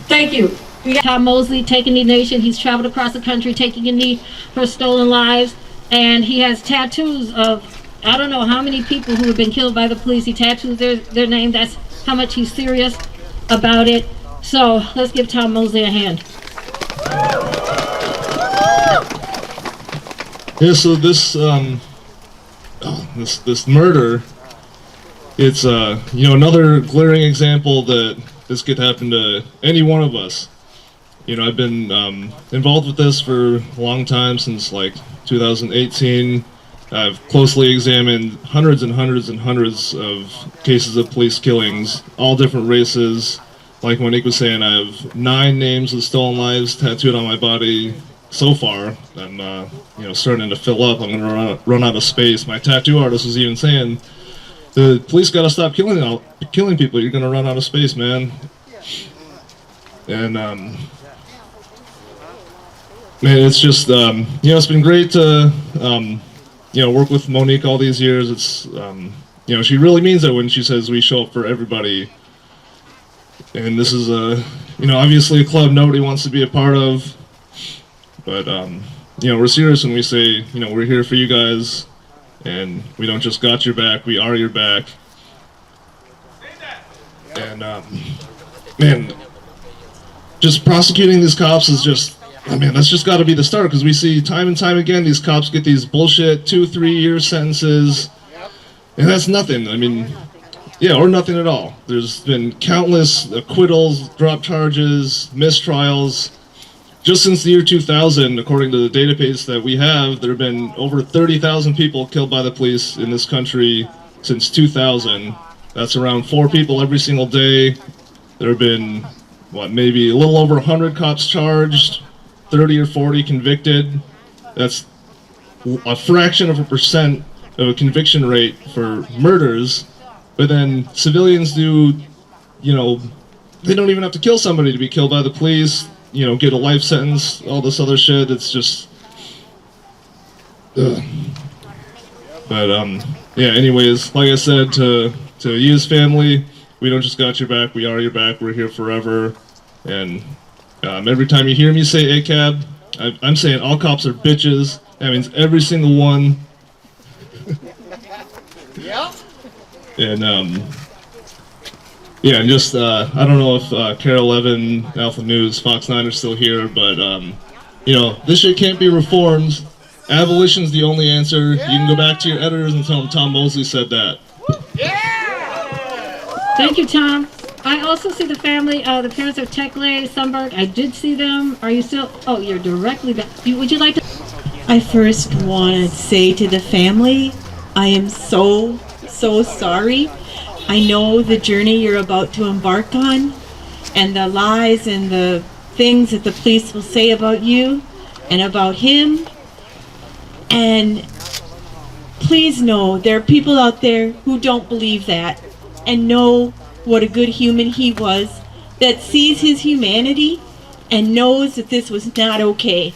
Speaker 2: Thank you. We got Tom Mosley taking the nation. He's traveled across the country taking a knee for stolen lives, and he has tattoos of I don't know how many people who have been killed by the police. He tattoos their name. That's how much he's serious about it. So let's give Tom Mosley a hand.
Speaker 18: Yeah, so this this murder, it's another glaring example that this could happen to any one of us. You know, I've been involved with this for a long time, since like 2018. I've closely examined hundreds and hundreds and hundreds of cases of police killings, all different races. Like Monique was saying, I have 9 names of stolen lives tattooed on my body so far. I'm starting to fill up. I'm going to run out of space. My tattoo artist was even saying, the police got to stop killing people. You're going to run out of space, man. And man, it's just it's been great to work with Monique all these years. It's she really means it when she says we show up for everybody. And this is obviously a club nobody wants to be a part of, but we're serious when we say we're here for you guys, and we don't just got your back, we are your back. And man, just prosecuting these cops is just, that's just got to be the start, because we see time and time again these cops get these bullshit 2-3 year sentences, and that's nothing. Or nothing at all. There's been countless acquittals, drop charges, mistrials. Just since the year 2000, according to the database that we have, there have been over 30,000 people killed by the police in this country since 2000. That's around 4 people every single day. There have been, maybe a little over 100 cops charged, 30 or 40 convicted. That's a fraction of a percent of a conviction rate for murders. But then civilians do, they don't even have to kill somebody to be killed by the police, get a life sentence, all this other shit. It's just, ugh. But, anyways, like I said, to Yias family, we don't just got your back, we are your back, we're here forever. And every time you hear me say ACAB, I'm saying all cops are bitches. That means every single one.
Speaker 15: Yep.
Speaker 18: And just I don't know if Carol 11, Alpha News, Fox 9 are still here, but this shit can't be reformed. Abolition's the only answer. You can go back to your editors and tell them Tom Mosley said that.
Speaker 2: Thank you, Tom. I also see the family, the parents of Tekle, Sunberg. I did see them. Are you still? Oh, you're directly back. Would you like to?
Speaker 19: I first want to say to the family, I am so sorry. I know the journey you're about to embark on, and the lies and the things that the police will say about you and about him. And please know there are people out there who don't believe that and know what a good human he was, that sees his humanity and knows that this was not okay.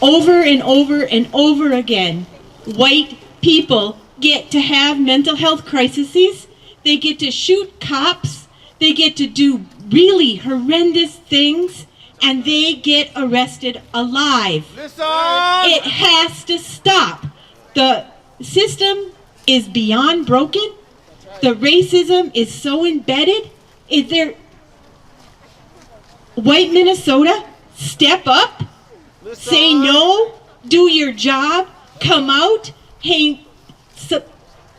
Speaker 19: Over and over and over again, white people get to have mental health crises. They get to shoot cops. They get to do really horrendous things, and they get arrested alive. It has to stop. The system is beyond broken. The racism is so embedded. Is there white Minnesota, step up, say no, do your job, come out,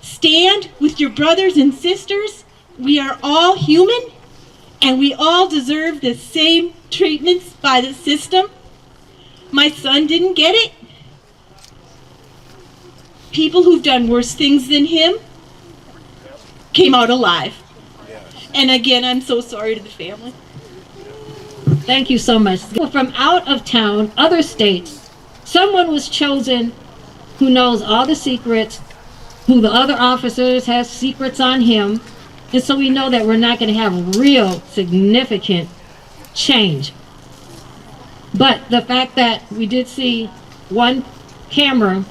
Speaker 19: stand with your brothers and sisters. We are all human, and we all deserve the same treatments by the system. My son didn't get it. People who've done worse things than him came out alive. And again, I'm so sorry to the family.
Speaker 2: Thank you so much. From out of town, other states, someone was chosen who knows all the secrets, who the other officers have secrets on him, and so we know that we're not going to have real significant change. But the fact that we did see one camera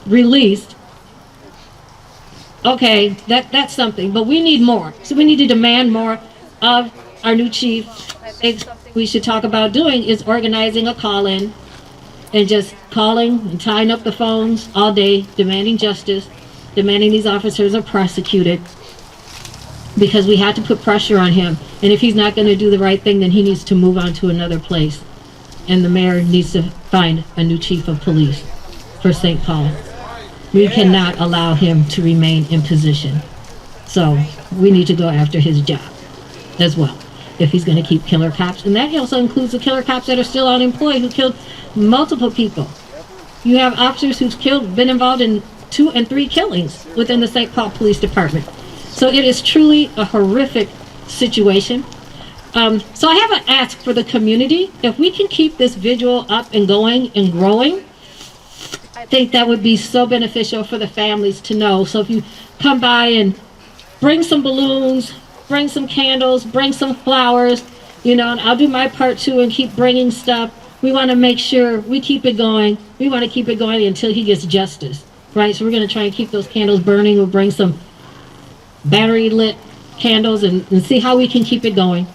Speaker 2: released, okay, that's something, but we need more. So we need to demand more of our new chief. I think something we should talk about doing is organizing a call-in and just calling and tying up the phones all day, demanding justice, demanding these officers are prosecuted, because we had to put pressure on him. And if he's not going to do the right thing, then he needs to move on to another place. And the mayor needs to find a new chief of police for St. Paul. We cannot allow him to remain in position. So we need to go after his job as well, if he's going to keep killer cops. And that also includes the killer cops that are still unemployed, who killed multiple people. You have officers who've been involved in 2 and 3 killings within the St. Paul Police Department. So it is truly a horrific situation. So I have an ask for the community. If we can keep this vigil up and going and growing, I think that would be so beneficial for the families to know. So if you come by and bring some balloons, bring some candles, bring some flowers, and I'll do my part too and keep bringing stuff. We want to make sure we keep it going. We want to keep it going until he gets justice, right? So we're going to try and keep those candles burning. We'll bring some battery lit candles and see how we can keep it going.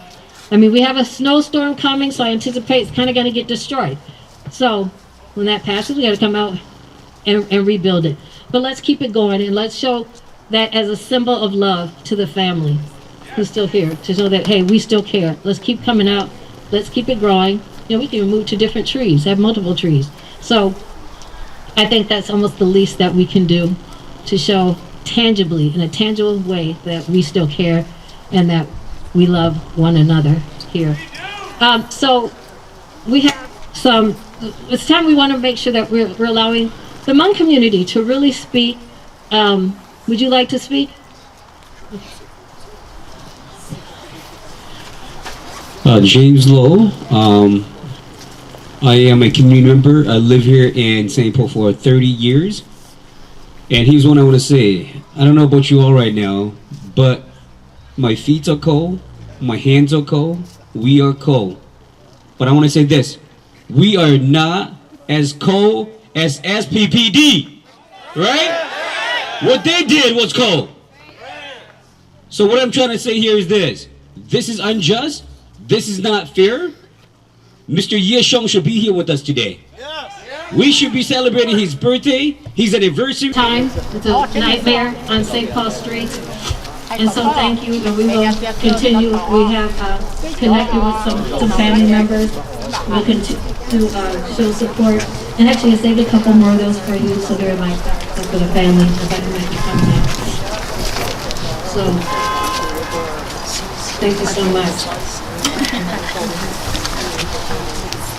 Speaker 2: I mean, we have a snowstorm coming, so I anticipate it's kind of going to get destroyed. So when that passes, we got to come out and rebuild it. But let's keep it going, and let's show that as a symbol of love to the family who's still here, to show that, hey, we still care. Let's keep coming out. Let's keep it growing. We can move to different trees, have multiple trees. So I think that's almost the least that we can do to show tangibly, in a tangible way, that we still care and that we love one another here. So we have it's time we want to make sure that we're allowing the Hmong community to really speak. Would you like to speak?
Speaker 12: James Lowe. I am a community member. I live here in St. Paul for 30 years. And here's what I want to say. I don't know about you all right now, but my feet are cold, my hands are cold, we are cold. But I want to say this. We are not as cold as SPPD, right? What they did was cold. So what I'm trying to say here is this. This is unjust. This is not fair. Mr. Xiong should be here with us today. We should be celebrating his birthday, his anniversary.
Speaker 2: It's a nightmare on St. Paul streets. And so thank you, and we will continue. We have connected with some family members. We'll continue to show support. And actually, I saved a couple more of those for you, so they're like for the family. So Thank you so much.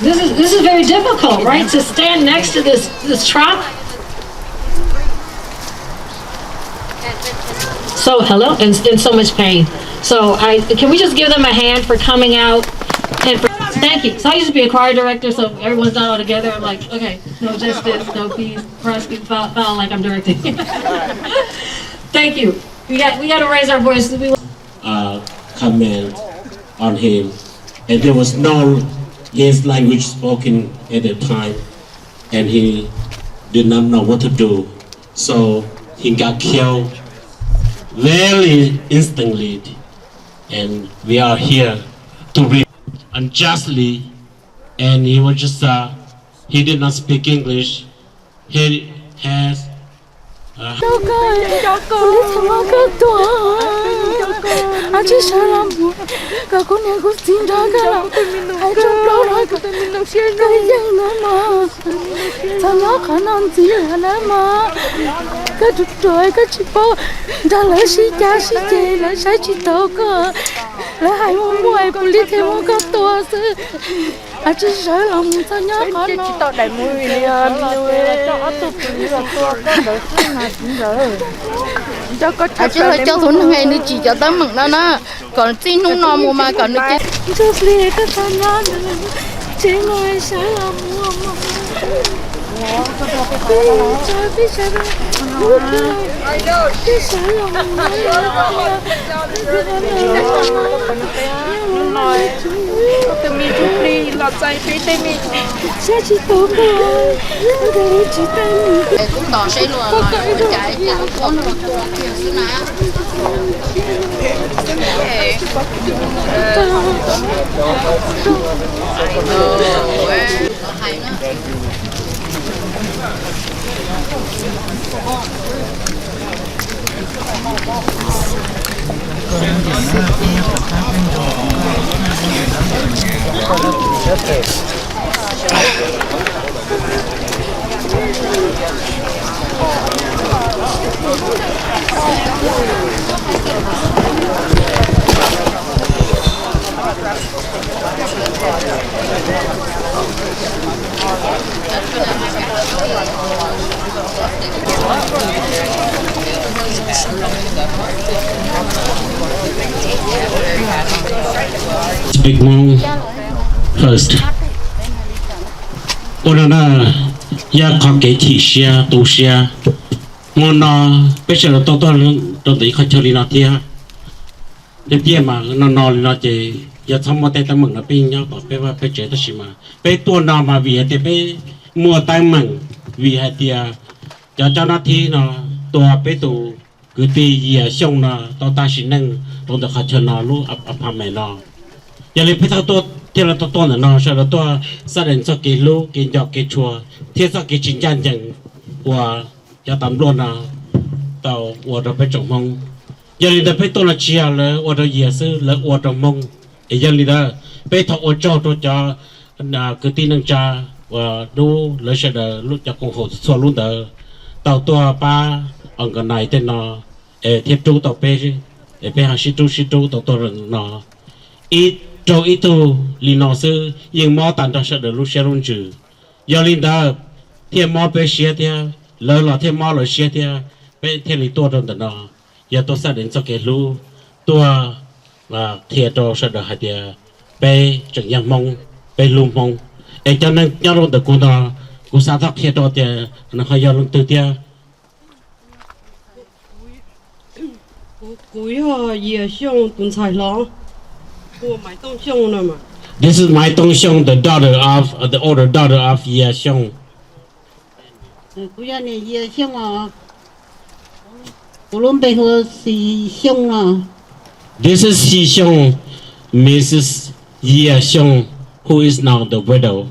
Speaker 2: This is very difficult, right? To stand next to this truck. So hello, and in so much pain. So can we just give them a hand for coming out and for, thank you. So I used to be a choir director, so everyone's not all together. I'm like, okay, no justice, no peace, prosecute, foul, like I'm directing. Thank you. We got to raise our voices.
Speaker 17: Comment on him, and there was no his language spoken at the time, and he did not know what to do, so he got killed very instantly, and we are here to read unjustly, and he was just he did not speak English. He has
Speaker 20: chứ là cho thốn thằng ngày nữa chỉ cho tao mừng đó nè, còn tin không nò mùa mà còn nữa chứ. Just leave cái thằng nó chỉ nói sẽ làm mua mà. Cũng tỏ sẽ luôn rồi, chạy con một tuần kia xưa nè.
Speaker 17: Speak Hmong first. Orana ya có cái thị xe tu xe ngon nó bây giờ tôi thấy khai chơi nó thiệt để biết mà nó chỉ giờ xong một tay ta mừng là pin nhau bảo bây giờ tôi mà bây tuần nào mà vì thì bây mua tay mừng vì hay thì cho nó thì nó tua bây tụ cứ thì Xiong nó ta xin nâng tôi được khai chơi nó lúc ấp mẹ nó giờ lấy bây giờ tôi thì là tôi nó sau đó tôi gia đình cho cái lúa cái giọt cái chùa thì cho cái chính chân chẳng của cho tạm luôn là tàu của đó phải trồng mông giờ này phải tôi là chia là của đó Yias là của trồng mông giờ này đó phải thọ cho tôi cho là cứ tin năng cha và đu lấy sẽ là lúc cho công hộ xóa luôn đó tàu tôi ba ông cái này tên nó thiết trụ tàu pe hàng sĩ trụ tàu tôi nó ít cho ít tu li nó sư nhưng mò tàn cho sẽ được lúc sẽ luôn chữ giờ linh đó thêm mò pe xe thì lỡ là thêm mò rồi xe thì pe thêm li tua trong đó giờ tôi sẽ đến cho cái lu tua và thiệt cho sẽ được hai tia pe chẳng yang mong pe lùm mong để cho nên nhau luôn được cô đó cô sao thắc thiệt cho thì nó hay giờ luôn từ tia
Speaker 21: cuối họ Yias Xiong tuần sai lo.
Speaker 17: This is my Tong Xiong, the daughter of the older daughter of Yias Xiong. This is Xiong, Mrs. Yias Xiong, who is now the widow.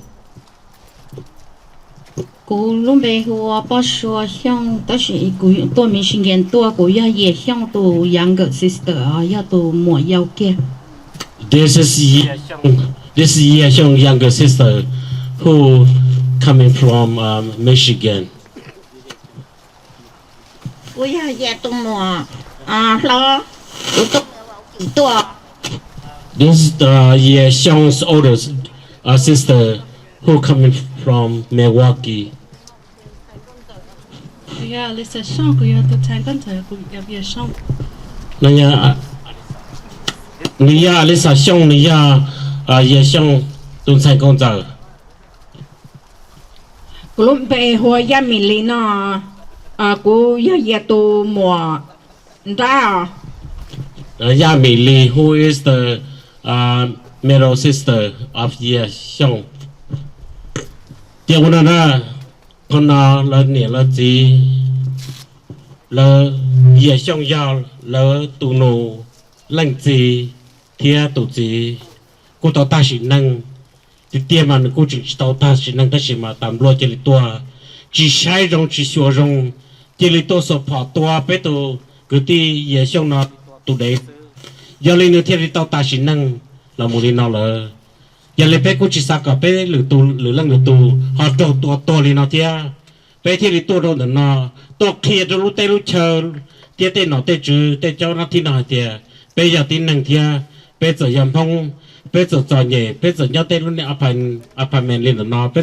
Speaker 20: Cô lúc bây giờ bác số Xiong, đó là tôi mình sinh viên tôi của Yias Xiong tôi younger sister ya tôi mua yêu kia.
Speaker 17: This is Yias Xiong younger sister who coming from Michigan.
Speaker 20: Ôi ya tôi mua lo tôi
Speaker 17: This is the Xiong's oldest sister who coming from Milwaukee.
Speaker 21: Yeah, Lisa Xiong, you have to tag on to your Xiong.
Speaker 17: Nia Lisa Xiong Nia Xiong tuần sai công giờ.
Speaker 1: Kulum pe hoa ya milina ku ya tu mo nda.
Speaker 17: Yamili, who is the middle sister of Yias Xiong. Dia una na kona la ni la ji la Yias Xiong ya la tu no lang ji thia tu ji ku tao ta shi nang ti tia man ku chi tao ta shi nang ta shi ma tam lo chi li tua chi sai rong chi xua rong chi li to so pha tua pe tu ku ti Yias Xiong na tu đấy giờ lên nữa thì tao ta chỉ năng là một lần nào là giờ lên bé cũng chỉ sao cả bé lử lăng lử tu họ to lên nào thia bé thì to đâu nó to kia đâu lúc tây lúc chờ tia tây nó tây chữ tây cho nó thì nào thia bé giờ tin năng thia bé giờ yam phong bé giờ nhẹ bé giờ nhau tây lúc này apartment lên nó bé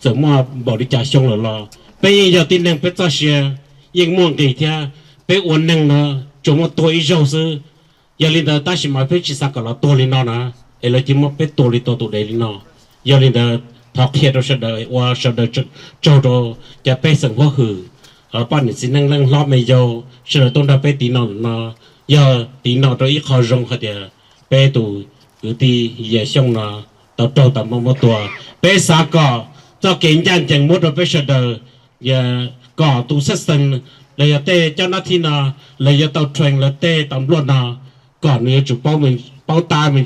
Speaker 17: giờ mua bỏ đi trả xong rồi lo bé giờ tin năng bé cho xe yên muộn kỳ thia bé uốn năng nó chúng một tuổi rồi sư giờ linh đó ta chỉ nói phải chỉ sao cả là tuổi linh nó nè, ấy là chỉ một phải tuổi linh tuổi đấy linh nó, giờ linh đó thọ kia đó sẽ đợi, và sẽ đợi cho đóจะไปสังว่าหือป้อนนี่สินั่งรอบไม่ยาวsẽ đợiต้นเราไปตีนnó, giờตีนđó ít khó rongเขาเดียไปตัวคือตีเหยียช่องnó, tao trâu tao mong mộtตัวไปsao cả cho kiến nhận chẳng một rồiไปsẽ đợi giờ cả tu sát sinh là giờ tê cho nó thì nó là giờ tàu truyền là tê tầm luôn nó còn nữa chụp bao ta mình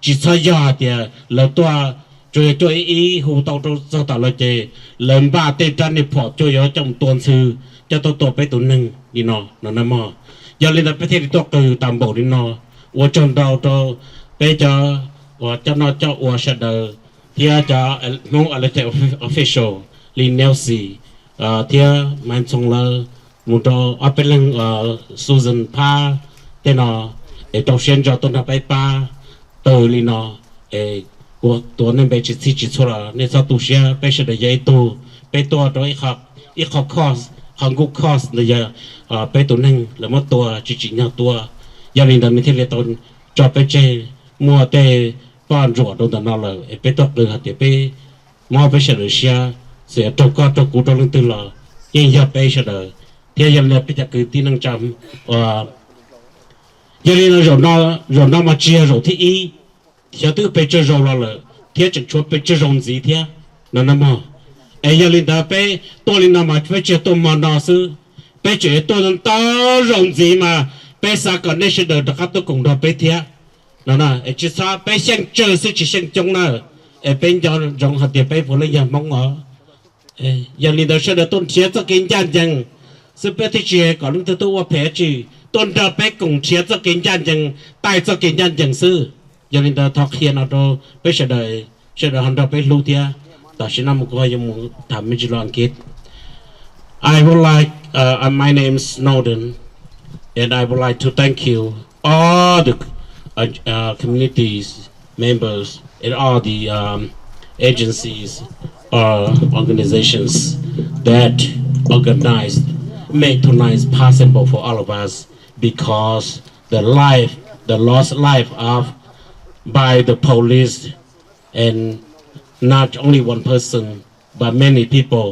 Speaker 17: chỉ chơi giờ thì là tua chơi ý hù tàu cho tàu là chơi lần ba tê chân thì phỏ chơi ở trong tuần sư cho tôi bé tuần nâng đi nó nằm mò giờ lên là bé thì tôi từ tầm bộ đi nó ở trong đầu cho bé cho nó cho ở sẽ đời thì cho nó là official Lin Nelsie thì mình xong là một đồ ở bên lưng Susan Pa tên nó đầu tiên cho tôi bay pa từ Lin nó của tôi nên bé chỉ cho là nên sao tôi sẽ bé sẽ để dạy tôi bé tôi đó ít học course Hanguk course là giờ bé tôi nên là một tôi chỉ nhau tôi gia đình mình thì là tôi cho bé chơi mua tê ban ruột đâu đó là bé tôi được hạt bé mua bé sẽ được sẽ trâu cú trâu lưng tư là nhưng giờ bé sẽ được thì giờ là bây giờ cứ tin năng chăm giờ này rồi nó mà chia rồi thì ý giờ tự bé chơi rồi là thì chỉ cho bé chơi rồi gì thì nó nằm mà giờ này đã bé tôi lên mà bé chơi tôi mà nó sư bé chơi tôi nó to rồi gì mà bé sao còn nên sẽ được các tôi cùng đó bé thì nó nè chỉ sao bé xem chơi sư chỉ xem trong nữa bé giờ rong hạt bé phụ lên giờ mong ở giờ này đã sẽ được tôn chia cho kinh doanh rằng sự bé thì chia còn lúc tôiว่าแพ้จีต้นเดาไปกงเชียจะกินยันยังตายจะกินยันยังซื้อยันนี้เดาทอกเขียนเอาตัวไปเฉยหันเดาไปรู้เทียแต่ฉันนั่งก็ยังมุ่งทำไม่จีรอังกฤษ I would like my name is Snowden and I would like to thank you all the communities members and all the agencies or organizations that organized make tonight possible for all of us because the lost life of by the police and not only one person but many people